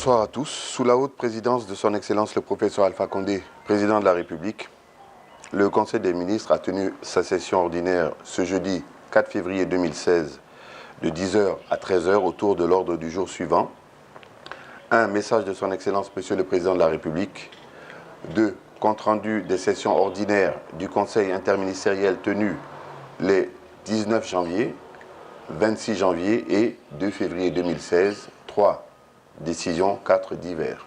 Bonsoir à tous. Sous la haute présidence de son Excellence le professeur Alpha Condé, président de la République, le Conseil des ministres a tenu sa session ordinaire ce jeudi 4 février 2016 de 10h à 13h autour de l'ordre du jour suivant. 1. Message de son Excellence Monsieur le Président de la République. 2. Compte rendu des sessions ordinaires du Conseil interministériel tenu les 19 janvier, 26 janvier et 2 février 2016. 3. Décision 4 divers.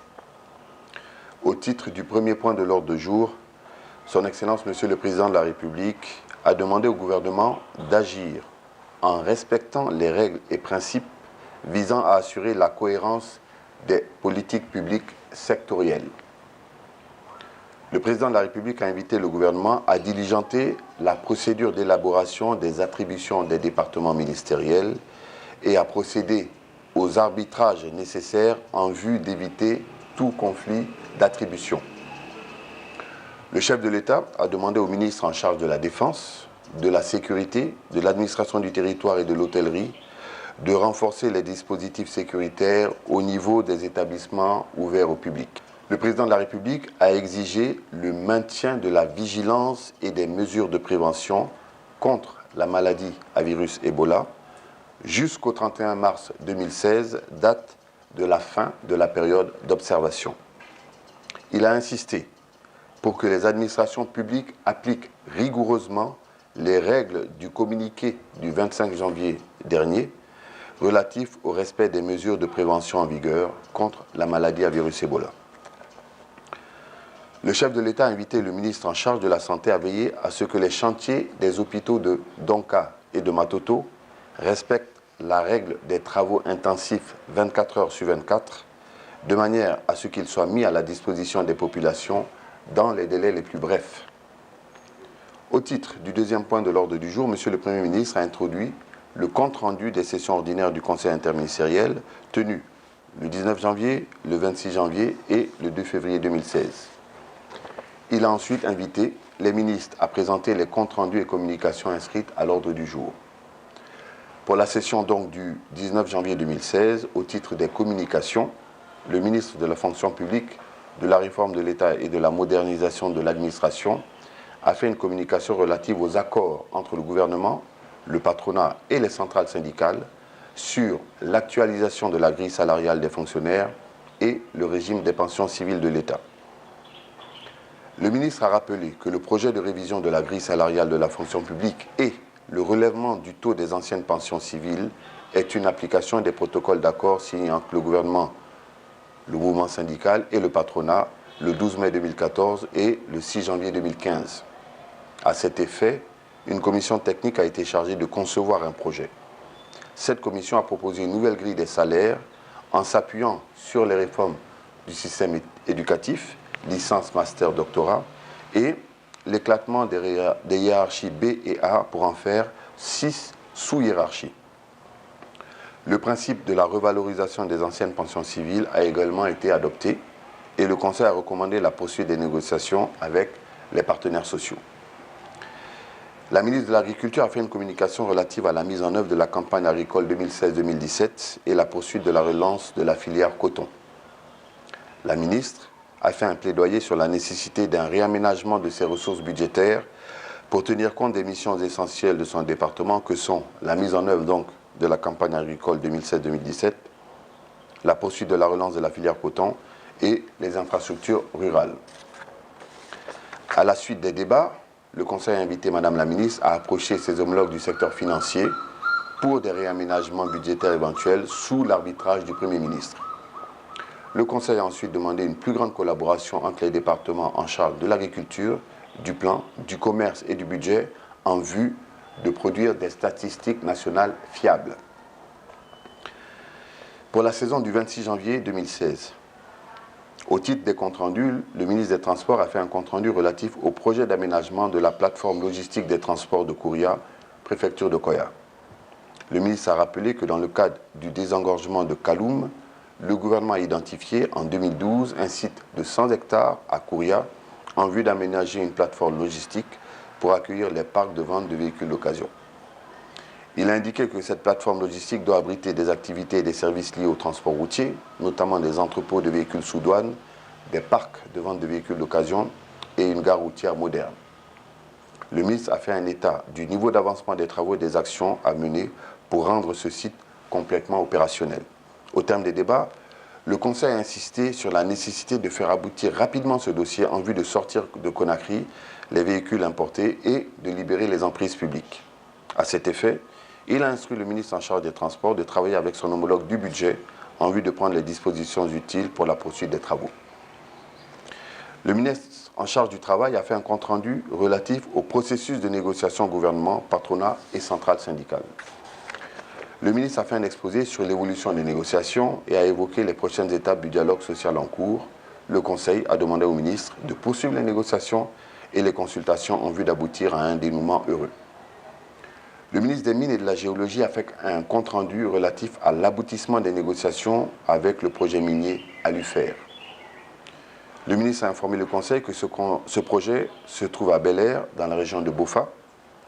Au titre du premier point de l'ordre du jour, son Excellence Monsieur le Président de la République a demandé au gouvernement d'agir en respectant les règles et principes visant à assurer la cohérence des politiques publiques sectorielles. Le Président de la République a invité le gouvernement à diligenter la procédure d'élaboration des attributions des départements ministériels et à procéder aux arbitrages nécessaires en vue d'éviter tout conflit d'attribution. Le chef de l'État a demandé au ministre en charge de la Défense, de la Sécurité, de l'administration du territoire et de l'hôtellerie de renforcer les dispositifs sécuritaires au niveau des établissements ouverts au public. Le président de la République a exigé le maintien de la vigilance et des mesures de prévention contre la maladie à virus Ebola jusqu'au 31 mars 2016, date de la fin de la période d'observation. Il a insisté pour que les administrations publiques appliquent rigoureusement les règles du communiqué du 25 janvier dernier relatif au respect des mesures de prévention en vigueur contre la maladie à virus Ebola. Le chef de l'État a invité le ministre en charge de la Santé à veiller à ce que les chantiers des hôpitaux de Donka et de Matoto respectent la règle des travaux intensifs 24 heures sur 24, de manière à ce qu'ils soient mis à la disposition des populations dans les délais les plus brefs. Au titre du deuxième point de l'ordre du jour, M. le Premier ministre a introduit le compte-rendu des sessions ordinaires du Conseil interministériel tenues le 19 janvier, le 26 janvier et le 2 février 2016. Il a ensuite invité les ministres à présenter les comptes rendus et communications inscrites à l'ordre du jour. Pour la session donc du 19 janvier 2016, au titre des communications, le ministre de la fonction publique, de la réforme de l'État et de la modernisation de l'administration a fait une communication relative aux accords entre le gouvernement, le patronat et les centrales syndicales sur l'actualisation de la grille salariale des fonctionnaires et le régime des pensions civiles de l'État. Le ministre a rappelé que le projet de révision de la grille salariale de la fonction publique et le relèvement du taux des anciennes pensions civiles est une application des protocoles d'accord signés entre le gouvernement, le mouvement syndical et le patronat le 12 mai 2014 et le 6 janvier 2015. À cet effet, une commission technique a été chargée de concevoir un projet. Cette commission a proposé une nouvelle grille des salaires en s'appuyant sur les réformes du système éducatif, licence, master, doctorat, et l'éclatement des hiérarchies B et A pour en faire 6 sous-hiérarchies. Le principe de la revalorisation des anciennes pensions civiles a également été adopté et le Conseil a recommandé la poursuite des négociations avec les partenaires sociaux. La ministre de l'Agriculture a fait une communication relative à la mise en œuvre de la campagne agricole 2016-2017 et la poursuite de la relance de la filière coton. La ministre a fait un plaidoyer sur la nécessité d'un réaménagement de ses ressources budgétaires pour tenir compte des missions essentielles de son département que sont la mise en œuvre donc de la campagne agricole 2016-2017, la poursuite de la relance de la filière coton et les infrastructures rurales. À la suite des débats, le Conseil a invité Madame la ministre à approcher ses homologues du secteur financier pour des réaménagements budgétaires éventuels sous l'arbitrage du Premier ministre. Le Conseil a ensuite demandé une plus grande collaboration entre les départements en charge de l'agriculture, du plan, du commerce et du budget en vue de produire des statistiques nationales fiables. Pour la saison du 26 janvier 2016, au titre des comptes rendus, le ministre des Transports a fait un compte rendu relatif au projet d'aménagement de la plateforme logistique des transports de Kouria, préfecture de Koya. Le ministre a rappelé que dans le cadre du désengorgement de Kaloum, le gouvernement a identifié en 2012 un site de 100 hectares à Kouria en vue d'aménager une plateforme logistique pour accueillir les parcs de vente de véhicules d'occasion. Il a indiqué que cette plateforme logistique doit abriter des activités et des services liés au transport routier, notamment des entrepôts de véhicules sous douane, des parcs de vente de véhicules d'occasion et une gare routière moderne. Le ministre a fait un état du niveau d'avancement des travaux et des actions à mener pour rendre ce site complètement opérationnel. Au terme des débats, le Conseil a insisté sur la nécessité de faire aboutir rapidement ce dossier en vue de sortir de Conakry les véhicules importés et de libérer les emprises publiques. À cet effet, il a instruit le ministre en charge des Transports de travailler avec son homologue du budget en vue de prendre les dispositions utiles pour la poursuite des travaux. Le ministre en charge du Travail a fait un compte-rendu relatif au processus de négociation gouvernement, patronat et centrale syndicale. Le ministre a fait un exposé sur l'évolution des négociations et a évoqué les prochaines étapes du dialogue social en cours. Le Conseil a demandé au ministre de poursuivre les négociations et les consultations en vue d'aboutir à un dénouement heureux. Le ministre des Mines et de la Géologie a fait un compte-rendu relatif à l'aboutissement des négociations avec le projet minier Alufer. Le ministre a informé le Conseil que ce projet se trouve à Bel Air, dans la région de Bofa.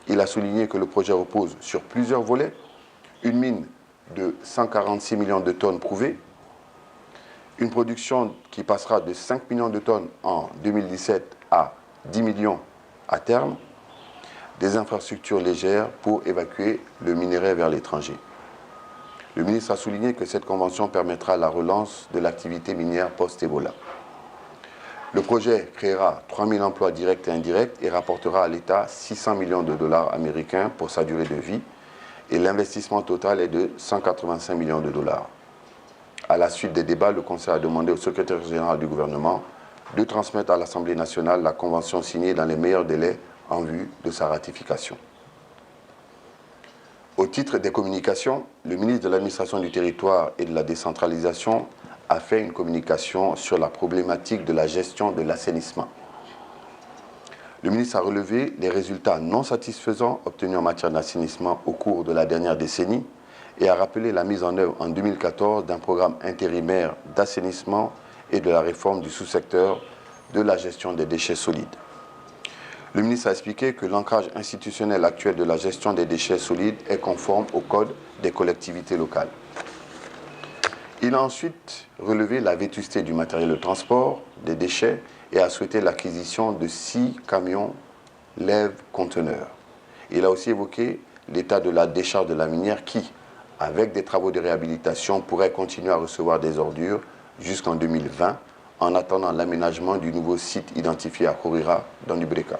Il a souligné que le projet repose sur plusieurs volets. Une mine de 146 millions de tonnes prouvées, une production qui passera de 5 millions de tonnes en 2017 à 10 millions à terme, des infrastructures légères pour évacuer le minerai vers l'étranger. Le ministre a souligné que cette convention permettra la relance de l'activité minière post-Ebola. Le projet créera 3 000 emplois directs et indirects et rapportera à l'État 600 millions de dollars américains pour sa durée de vie, et l'investissement total est de 185 millions de dollars. À la suite des débats, le Conseil a demandé au secrétaire général du gouvernement de transmettre à l'Assemblée nationale la convention signée dans les meilleurs délais en vue de sa ratification. Au titre des communications, le ministre de l'Administration du Territoire et de la Décentralisation a fait une communication sur la problématique de la gestion de l'assainissement. Le ministre a relevé les résultats non satisfaisants obtenus en matière d'assainissement au cours de la dernière décennie et a rappelé la mise en œuvre en 2014 d'un programme intérimaire d'assainissement et de la réforme du sous-secteur de la gestion des déchets solides. Le ministre a expliqué que l'ancrage institutionnel actuel de la gestion des déchets solides est conforme au Code des collectivités locales. Il a ensuite relevé la vétusté du matériel de transport des déchets et a souhaité l'acquisition de 6 camions lève-conteneurs. Il a aussi évoqué l'état de la décharge de la minière qui, avec des travaux de réhabilitation, pourrait continuer à recevoir des ordures jusqu'en 2020 en attendant l'aménagement du nouveau site identifié à Kourira dans l'Ibreka.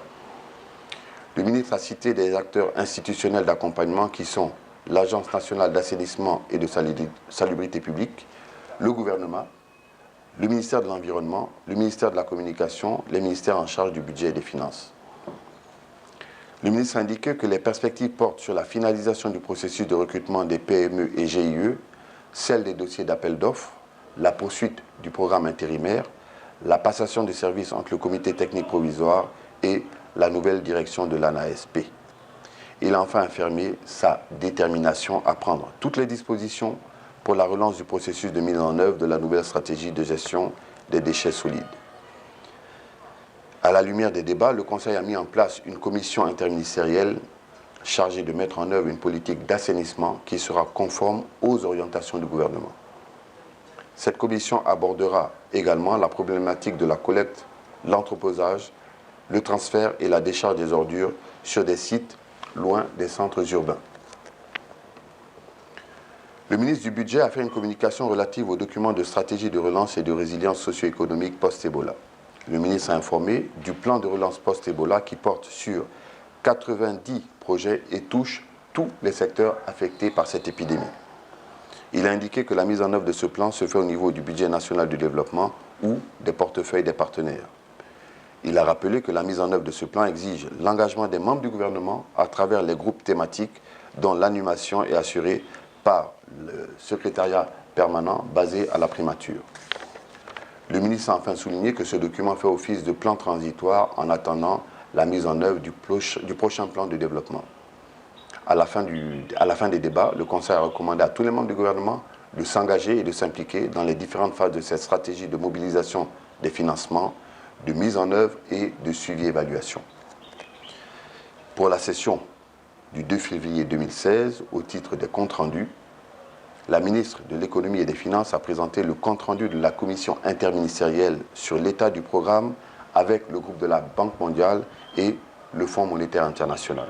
Le ministre a cité des acteurs institutionnels d'accompagnement qui sont l'Agence nationale d'assainissement et de salubrité publique, le gouvernement, le ministère de l'Environnement, le ministère de la Communication, les ministères en charge du budget et des finances. Le ministre a indiqué que les perspectives portent sur la finalisation du processus de recrutement des PME et GIE, celle des dossiers d'appel d'offres, la poursuite du programme intérimaire, la passation de services entre le comité technique provisoire et la nouvelle direction de l'ANASP. Il a enfin affirmé sa détermination à prendre toutes les dispositions pour la relance du processus de mise en œuvre de la nouvelle stratégie de gestion des déchets solides. À la lumière des débats, le Conseil a mis en place une commission interministérielle chargée de mettre en œuvre une politique d'assainissement qui sera conforme aux orientations du gouvernement. Cette commission abordera également la problématique de la collecte, l'entreposage, le transfert et la décharge des ordures sur des sites loin des centres urbains. Le ministre du Budget a fait une communication relative au document de stratégie de relance et de résilience socio-économique post-Ebola. Le ministre a informé du plan de relance post-Ebola qui porte sur 90 projets et touche tous les secteurs affectés par cette épidémie. Il a indiqué que la mise en œuvre de ce plan se fait au niveau du budget national du développement ou des portefeuilles des partenaires. Il a rappelé que la mise en œuvre de ce plan exige l'engagement des membres du gouvernement à travers les groupes thématiques dont l'animation est assurée par le secrétariat permanent basé à la primature. Le ministre a enfin souligné que ce document fait office de plan transitoire en attendant la mise en œuvre du prochain plan de développement. À la fin des débats, le Conseil a recommandé à tous les membres du gouvernement de s'engager et de s'impliquer dans les différentes phases de cette stratégie de mobilisation des financements, de mise en œuvre et de suivi-évaluation. Pour la session du 2 février 2016 au titre des comptes rendus, la ministre de l'Économie et des Finances a présenté le compte-rendu de la commission interministérielle sur l'état du programme avec le groupe de la Banque mondiale et le Fonds monétaire international.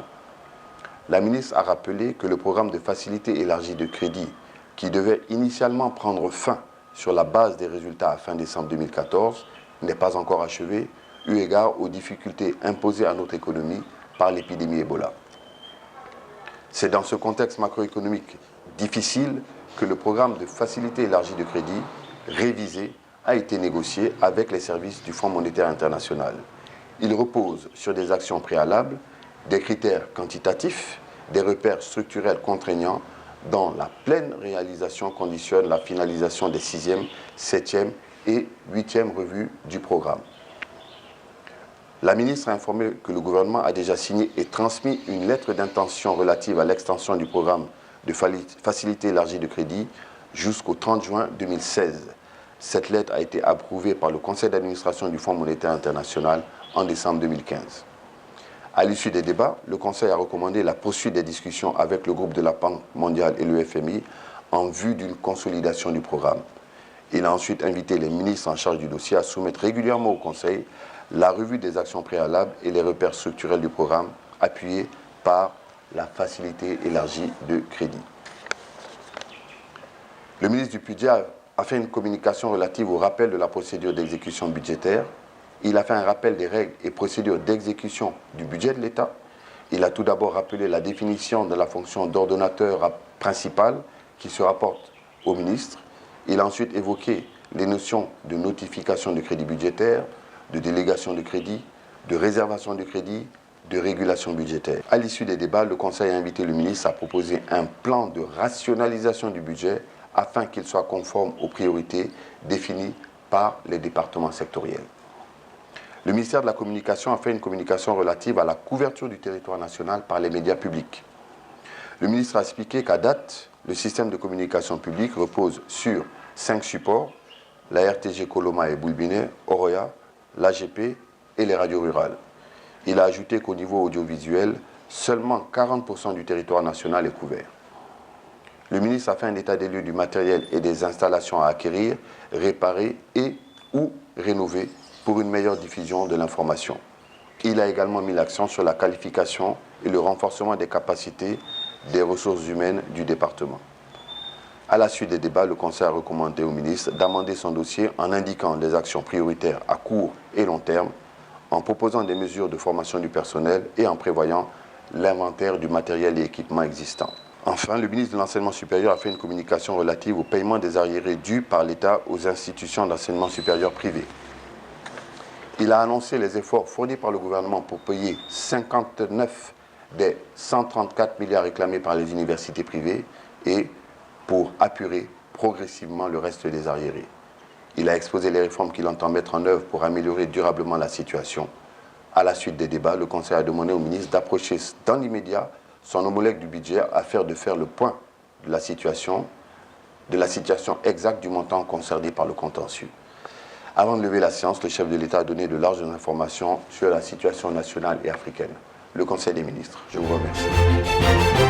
La ministre a rappelé que le programme de facilité élargie de crédit, qui devait initialement prendre fin sur la base des résultats à fin décembre 2014, n'est pas encore achevé, eu égard aux difficultés imposées à notre économie par l'épidémie Ebola. C'est dans ce contexte macroéconomique difficile que le programme de facilité élargie de crédit, révisé, a été négocié avec les services du Fonds monétaire international. Il repose sur des actions préalables, des critères quantitatifs, des repères structurels contraignants dont la pleine réalisation conditionne la finalisation des 6e, 7e et 8e revues du programme. La ministre a informé que le gouvernement a déjà signé et transmis une lettre d'intention relative à l'extension du programme de facilité élargie de crédit jusqu'au 30 juin 2016. Cette lettre a été approuvée par le conseil d'administration du Fonds monétaire international en décembre 2015. À l'issue des débats, le Conseil a recommandé la poursuite des discussions avec le groupe de la Banque mondiale et le FMI en vue d'une consolidation du programme. Il a ensuite invité les ministres en charge du dossier à soumettre régulièrement au Conseil la revue des actions préalables et les repères structurels du programme, appuyés par la facilité élargie de crédit. Le ministre du Budget a fait une communication relative au rappel de la procédure d'exécution budgétaire. Il a fait un rappel des règles et procédures d'exécution du budget de l'État. Il a tout d'abord rappelé la définition de la fonction d'ordonnateur principal qui se rapporte au ministre. Il a ensuite évoqué les notions de notification de crédit budgétaire, de délégation de crédit, de réservation de crédit, de régulation budgétaire. À l'issue des débats, le Conseil a invité le ministre à proposer un plan de rationalisation du budget afin qu'il soit conforme aux priorités définies par les départements sectoriels. Le ministère de la Communication a fait une communication relative à la couverture du territoire national par les médias publics. Le ministre a expliqué qu'à date, le système de communication publique repose sur 5 supports, la RTG Coloma et Boulbinet, Oroya, l'AGP et les radios rurales. Il a ajouté qu'au niveau audiovisuel, seulement 40% du territoire national est couvert. Le ministre a fait un état des lieux du matériel et des installations à acquérir, réparer et ou rénover pour une meilleure diffusion de l'information. Il a également mis l'accent sur la qualification et le renforcement des capacités des ressources humaines du département. À la suite des débats, le Conseil a recommandé au ministre d'amender son dossier en indiquant des actions prioritaires à court et long terme, en proposant des mesures de formation du personnel et en prévoyant l'inventaire du matériel et équipements existants. Enfin, le ministre de l'Enseignement supérieur a fait une communication relative au paiement des arriérés dus par l'État aux institutions d'enseignement supérieur privées. Il a annoncé les efforts fournis par le gouvernement pour payer 59 des 134 milliards réclamés par les universités privées et pour apurer progressivement le reste des arriérés. Il a exposé les réformes qu'il entend mettre en œuvre pour améliorer durablement la situation. À la suite des débats, le Conseil a demandé au ministre d'approcher dans l'immédiat son homologue du budget afin de faire le point de la situation exacte du montant concerné par le contentieux. Avant de lever la séance, le chef de l'État a donné de larges informations sur la situation nationale et africaine. Le Conseil des ministres, je vous remercie.